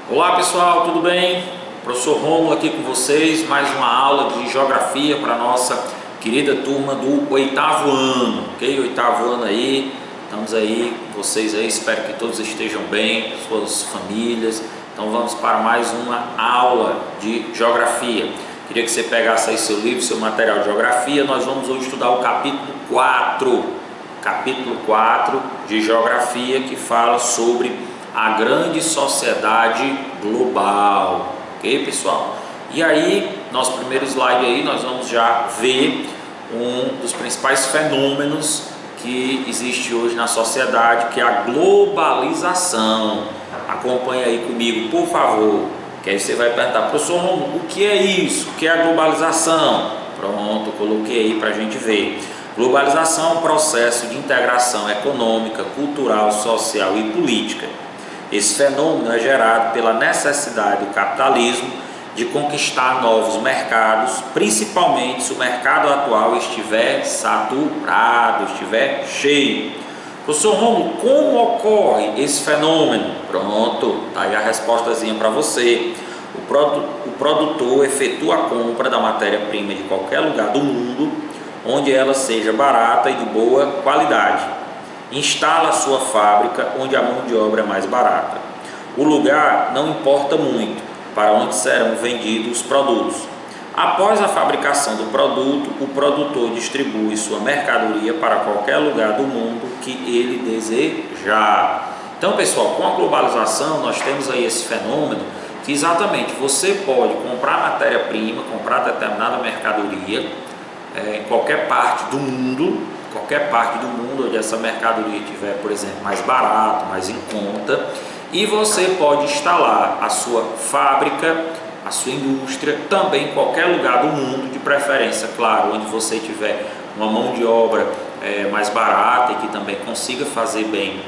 Olá pessoal, tudo bem? Professor Rômulo aqui com vocês, mais uma aula de geografia para a nossa querida turma do oitavo ano, ok? Oitavo ano aí, estamos aí com vocês aí, espero que todos estejam bem, suas famílias. Então vamos para mais uma aula de geografia. Queria que você pegasse aí seu livro, seu material de geografia. Nós vamos hoje estudar o capítulo 4 de geografia, que fala sobre a grande sociedade global, ok pessoal? E aí, nosso primeiro slide aí, nós vamos já ver um dos principais fenômenos que existe hoje na sociedade, que é a globalização. Acompanhe aí comigo, por favor, que aí você vai perguntar, professor Romulo, o que é isso? O que é a globalização? Pronto, coloquei aí para a gente ver. Globalização é um processo de integração econômica, cultural, social e política. Esse fenômeno é gerado pela necessidade do capitalismo de conquistar novos mercados, principalmente se o mercado atual estiver saturado, estiver cheio. Professor Romulo, como ocorre esse fenômeno? Pronto, tá aí a respostazinha para você. O produtor efetua a compra da matéria-prima de qualquer lugar do mundo, onde ela seja barata e de boa qualidade. Instala a sua fábrica onde a mão de obra é mais barata. O lugar não importa muito para onde serão vendidos os produtos. Após a fabricação do produto, o produtor distribui sua mercadoria para qualquer lugar do mundo que ele desejar. Então, pessoal, com a globalização nós temos aí esse fenômeno que exatamente você pode comprar matéria-prima, comprar determinada mercadoria em qualquer parte do mundo onde essa mercadoria estiver, por exemplo, mais barato, mais em conta, e você pode instalar a sua fábrica, a sua indústria, também em qualquer lugar do mundo, de preferência, claro, onde você tiver uma mão de obra mais barata e que também consiga fazer bem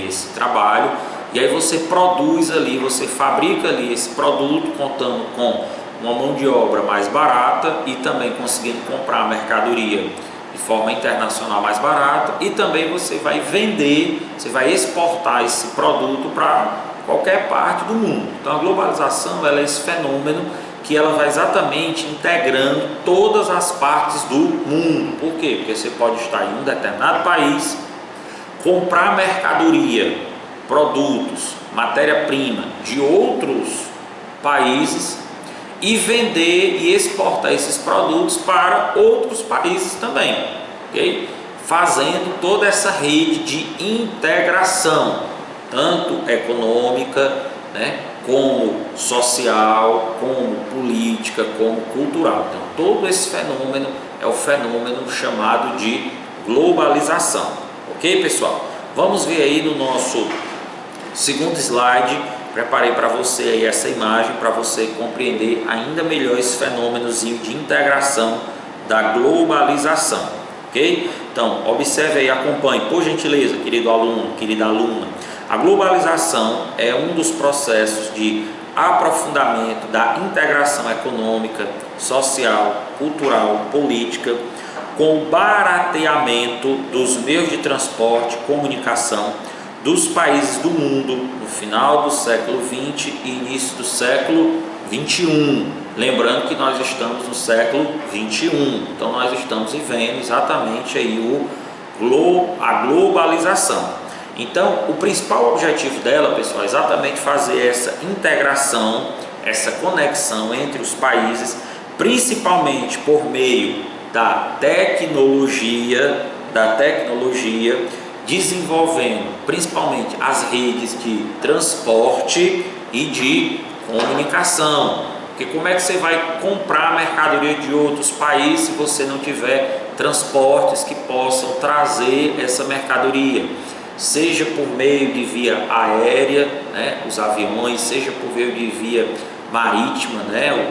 esse trabalho, e aí você produz ali, você fabrica ali esse produto contando com uma mão de obra mais barata e também conseguindo comprar a mercadoria de forma internacional mais barata, e também você vai vender, você vai exportar esse produto para qualquer parte do mundo. Então a globalização ela é esse fenômeno que ela vai exatamente integrando todas as partes do mundo. Por quê? Porque você pode estar em um determinado país, comprar mercadoria, produtos, matéria-prima de outros países e vender e exportar esses produtos para outros países também, ok? Fazendo toda essa rede de integração, tanto econômica, né, como social, como política, como cultural. Então, todo esse fenômeno é o fenômeno chamado de globalização, ok, pessoal? Vamos ver aí no nosso segundo slide. Preparei para você aí essa imagem para você compreender ainda melhor esse fenômenozinho de integração da globalização, ok? Então, observe aí, acompanhe, por gentileza, querido aluno, querida aluna. A globalização é um dos processos de aprofundamento da integração econômica, social, cultural, política, com o barateamento dos meios de transporte e comunicação dos países do mundo no final do século XX e início do século XXI. Lembrando que nós estamos no século XXI, então nós estamos vivendo exatamente aí a globalização. Então, o principal objetivo dela, pessoal, é exatamente fazer essa integração, essa conexão entre os países, principalmente por meio da tecnologia, desenvolvendo principalmente as redes de transporte e de comunicação. Porque como é que você vai comprar mercadoria de outros países se você não tiver transportes que possam trazer essa mercadoria? Seja por meio de via aérea, né, os aviões, seja por meio de via marítima, né,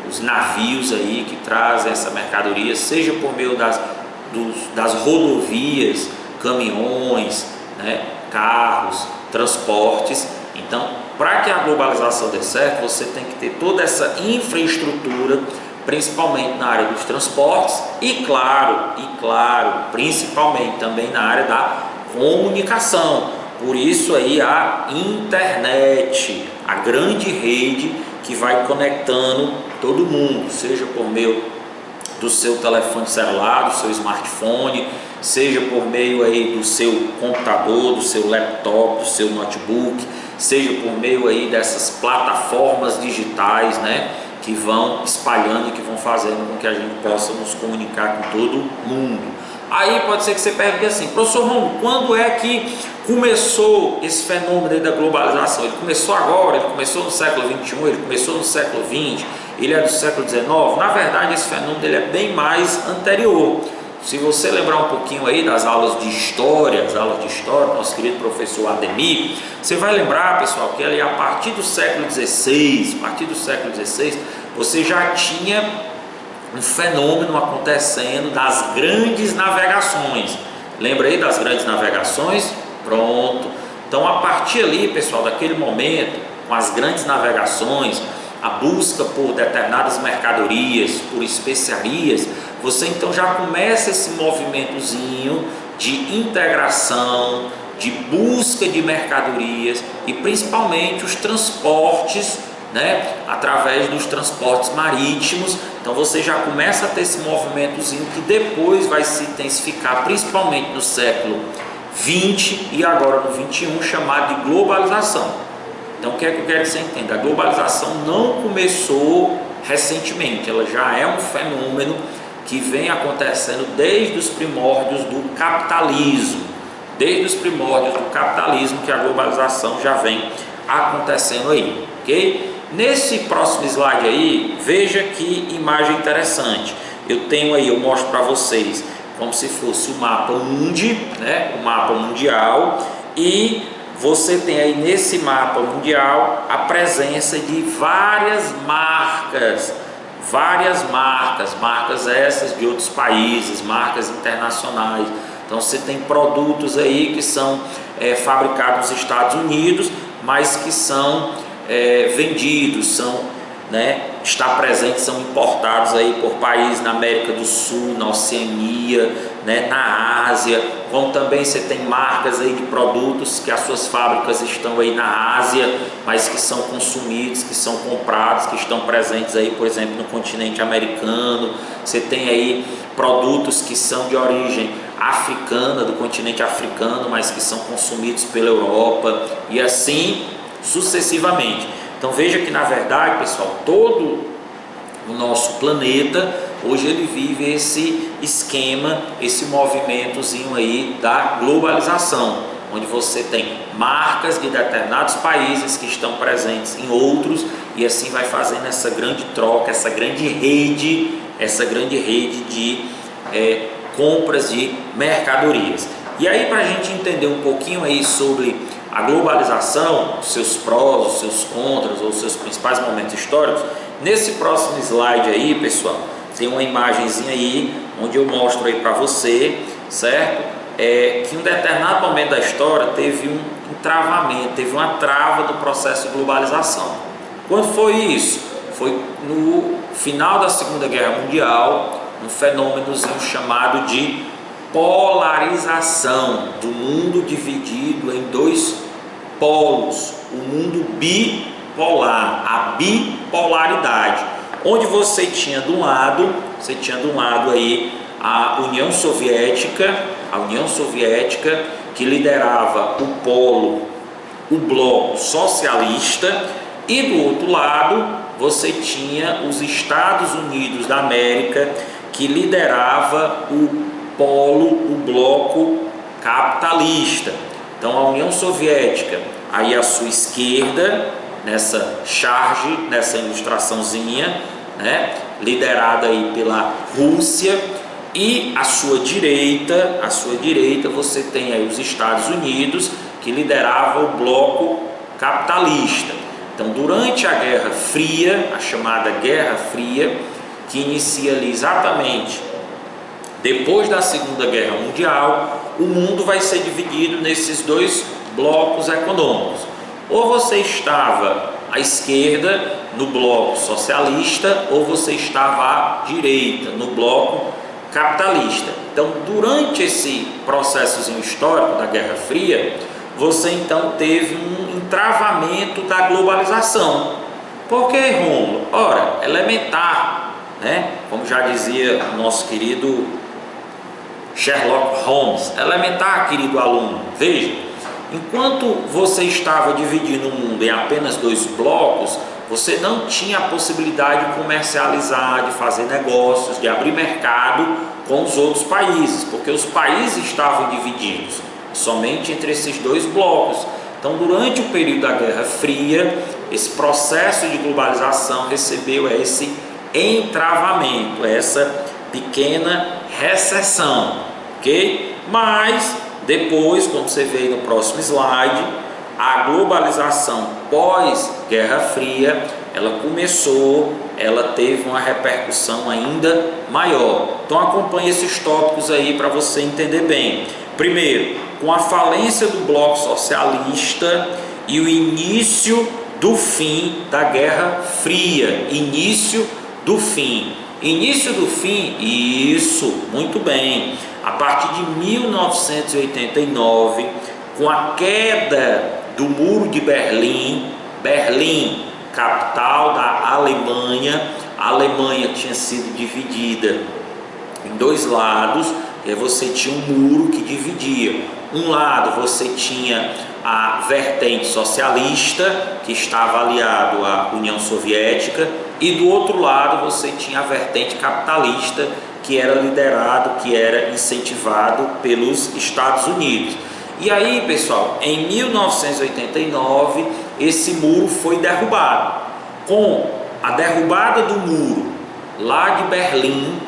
os navios aí que trazem essa mercadoria, seja por meio das rodovias, caminhões, né, carros, transportes. Então, para que a globalização dê certo, você tem que ter toda essa infraestrutura, principalmente na área dos transportes e claro, principalmente também na área da comunicação. Por isso aí a internet, a grande rede que vai conectando todo mundo, seja por meio do seu telefone celular, do seu smartphone, seja por meio aí do seu computador, do seu laptop, do seu notebook, seja por meio aí dessas plataformas digitais, né, que vão espalhando e que vão fazendo com que a gente possa nos comunicar com todo mundo. Aí pode ser que você pergunte assim: professor Romulo, quando é que começou esse fenômeno aí da globalização? Ele começou agora? Ele começou no século XXI? Ele começou no século XX? Ele é do século XIX? Na verdade, esse fenômeno ele é bem mais anterior. Se você lembrar um pouquinho aí das aulas de história, nosso querido professor Ademir, você vai lembrar, pessoal, que ali a partir do século XVI, você já tinha um fenômeno acontecendo das grandes navegações. Lembra aí das grandes navegações? Pronto. Então, a partir ali, pessoal, daquele momento, com as grandes navegações, a busca por determinadas mercadorias, por especiarias, você então já começa esse movimentozinho de integração, de busca de mercadorias e principalmente os transportes, né, através dos transportes marítimos. Então você já começa a ter esse movimentozinho que depois vai se intensificar, principalmente no século XX e agora no XXI, chamado de globalização. Então o que é que eu quero que você entenda? A globalização não começou recentemente, ela já é um fenômeno que vem acontecendo desde os primórdios do capitalismo. Desde os primórdios do capitalismo que a globalização já vem acontecendo aí, ok? Nesse próximo slide aí, veja que imagem interessante. Eu tenho aí, eu mostro para vocês como se fosse o mapa mundi, né? O mapa mundial, e você tem aí nesse mapa mundial a presença de várias marcas essas de outros países, marcas internacionais. Então você tem produtos aí que são fabricados nos Estados Unidos, mas que são vendidos, está presentes, são importados aí por países na América do Sul, na Oceania, né, na Ásia, como também você tem marcas aí de produtos que as suas fábricas estão aí na Ásia, mas que são consumidos, que são comprados, que estão presentes aí, por exemplo, no continente americano. Você tem aí produtos que são de origem africana, do continente africano, mas que são consumidos pela Europa e assim sucessivamente. Então veja que na verdade, pessoal, todo o nosso planeta hoje ele vive esse esquema, esse movimentozinho aí da globalização, onde você tem marcas de determinados países que estão presentes em outros e assim vai fazendo essa grande troca, essa grande rede de compras de mercadorias. E aí, para a gente entender um pouquinho aí sobre a globalização, os seus prós, os seus contras, ou os seus principais momentos históricos, nesse próximo slide aí, pessoal, tem uma imagenzinha aí, onde eu mostro aí para você, certo? Que em um determinado momento da história teve um travamento, teve uma trava do processo de globalização. Quando foi isso? Foi no final da Segunda Guerra Mundial, um fenômenozinho chamado de polarização do mundo dividido em dois polos, o mundo bipolar, a bipolaridade, onde você tinha de um lado aí a União Soviética que liderava o bloco socialista, e do outro lado você tinha os Estados Unidos da América que liderava o bloco capitalista. Então a União Soviética, aí à sua esquerda, nessa charge, nessa ilustraçãozinha, né, liderada aí pela Rússia, e à sua direita você tem aí os Estados Unidos, que liderava o bloco capitalista. Então durante a Guerra Fria, a chamada Guerra Fria, que inicia ali exatamente depois da Segunda Guerra Mundial, o mundo vai ser dividido nesses dois blocos econômicos. Ou você estava à esquerda, no bloco socialista, ou você estava à direita, no bloco capitalista. Então, durante esse processozinho histórico da Guerra Fria, você então teve um entravamento da globalização. Por que, Rômulo? Ora, elementar, né? Como já dizia o nosso querido Sherlock Holmes, elementar, querido aluno. Veja, enquanto você estava dividindo o mundo em apenas 2 blocos, você não tinha a possibilidade de comercializar, de fazer negócios, de abrir mercado com os outros países, porque os países estavam divididos somente entre esses 2 blocos. Então, durante o período da Guerra Fria, esse processo de globalização recebeu esse entravamento, essa pequena recessão, ok? Mas depois, como você vê no próximo slide, a globalização pós-Guerra Fria, ela teve uma repercussão ainda maior. Então acompanhe esses tópicos aí para você entender bem. Primeiro, com a falência do bloco socialista e o início do fim da Guerra Fria. Início do fim, isso, muito bem. A partir de 1989, com a queda do Muro de Berlim, capital da Alemanha, a Alemanha tinha sido dividida em 2 lados, e aí você tinha um muro que dividia. Um lado você tinha a vertente socialista, que estava aliado à União Soviética, e do outro lado você tinha a vertente capitalista, que era liderado, que era incentivado pelos Estados Unidos. E aí, pessoal, em 1989, esse muro foi derrubado. Com a derrubada do muro lá de Berlim,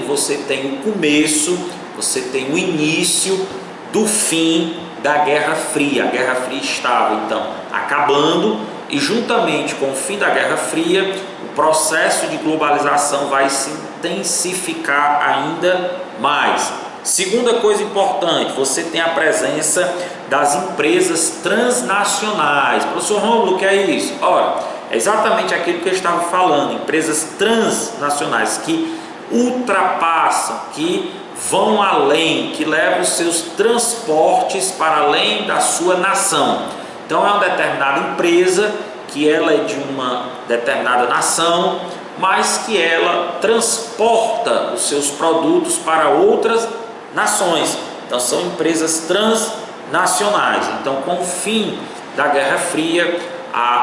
você tem o começo, você tem o início do fim da Guerra Fria. A Guerra Fria estava, então, acabando, e juntamente com o fim da Guerra Fria, o processo de globalização vai se intensificar ainda mais. Segunda coisa importante, você tem a presença das empresas transnacionais. Professor Rômulo, o que é isso? Ora, é exatamente aquilo que eu estava falando, empresas transnacionais que ultrapassam, que vão além, que levam os seus transportes para além da sua nação. Então é uma determinada empresa que ela é de uma determinada nação, mas que ela transporta os seus produtos para outras nações. Então são empresas transnacionais. Então, com o fim da Guerra Fria,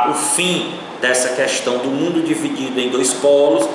o fim dessa questão do mundo dividido em 2 polos,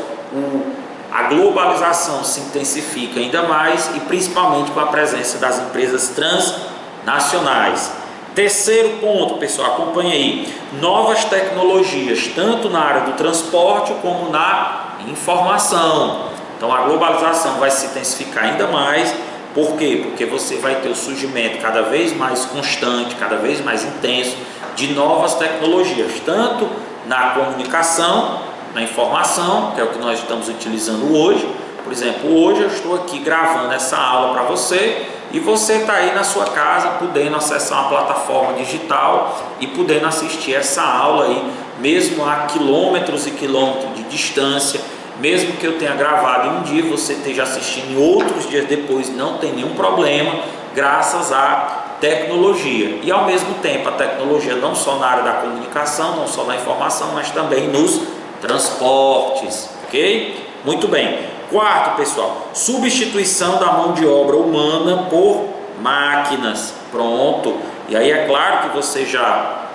a globalização se intensifica ainda mais, e principalmente com a presença das empresas transnacionais. Terceiro ponto, pessoal, acompanhe aí: novas tecnologias, tanto na área do transporte como na informação. Então a globalização vai se intensificar ainda mais. Por quê? Porque você vai ter o surgimento cada vez mais constante, cada vez mais intenso de novas tecnologias, tanto na comunicação, na informação, que é o que nós estamos utilizando hoje. Por exemplo, hoje eu estou aqui gravando essa aula para você, e você está aí na sua casa podendo acessar uma plataforma digital e podendo assistir essa aula aí, mesmo a quilômetros e quilômetros de distância. Mesmo que eu tenha gravado em um dia, você esteja assistindo em outros dias depois, não tem nenhum problema, graças à tecnologia. E ao mesmo tempo, a tecnologia não só na área da comunicação, não só na informação, mas também nos transportes, ok? Muito bem. Quarto, pessoal, substituição da mão de obra humana por máquinas. Pronto. E aí é claro que você já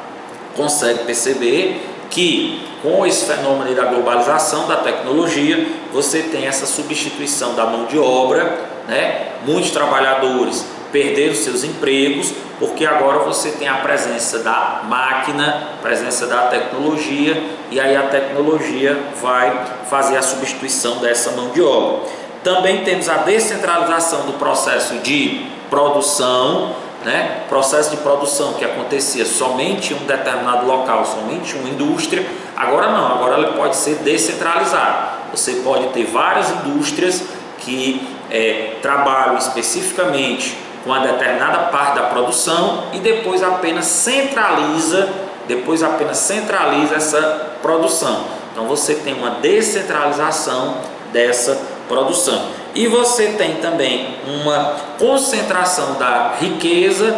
consegue perceber que com esse fenômeno da globalização, da tecnologia, você tem essa substituição da mão de obra, né? Muitos trabalhadores perderam seus empregos, porque agora você tem a presença da máquina, presença da tecnologia, e aí a tecnologia vai fazer a substituição dessa mão de obra. Também temos a descentralização do processo de produção, né? Processo de produção que acontecia somente em um determinado local, somente em uma indústria, agora não, agora ela pode ser descentralizada. Você pode ter várias indústrias que trabalham especificamente com uma determinada parte da produção, e depois apenas centraliza essa produção. Então você tem uma descentralização dessa produção. E você tem também uma concentração da riqueza,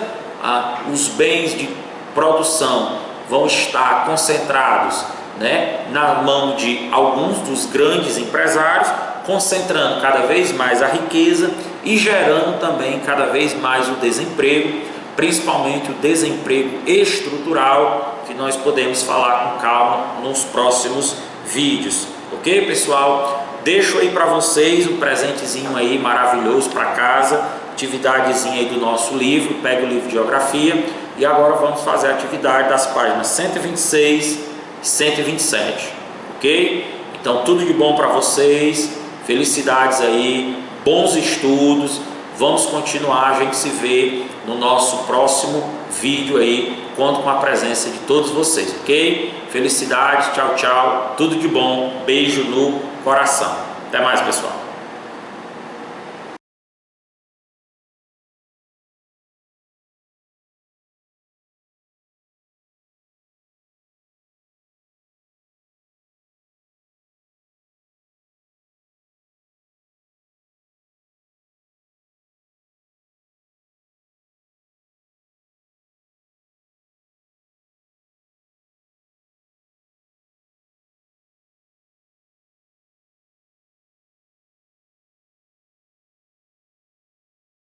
os bens de produção vão estar concentrados, né, na mão de alguns dos grandes empresários, concentrando cada vez mais a riqueza e gerando também cada vez mais o desemprego, principalmente o desemprego estrutural, que nós podemos falar com calma nos próximos vídeos. Ok, pessoal? Deixo aí para vocês um presentezinho aí maravilhoso para casa, atividadezinha aí do nosso livro. Pega o livro de geografia e agora vamos fazer a atividade das páginas 126 e 127, ok? Então tudo de bom para vocês, felicidades aí, bons estudos, vamos continuar, a gente se vê no nosso próximo vídeo aí, conto com a presença de todos vocês, ok? Felicidades, tchau, tchau, tudo de bom, beijo no coração. Até mais, pessoal.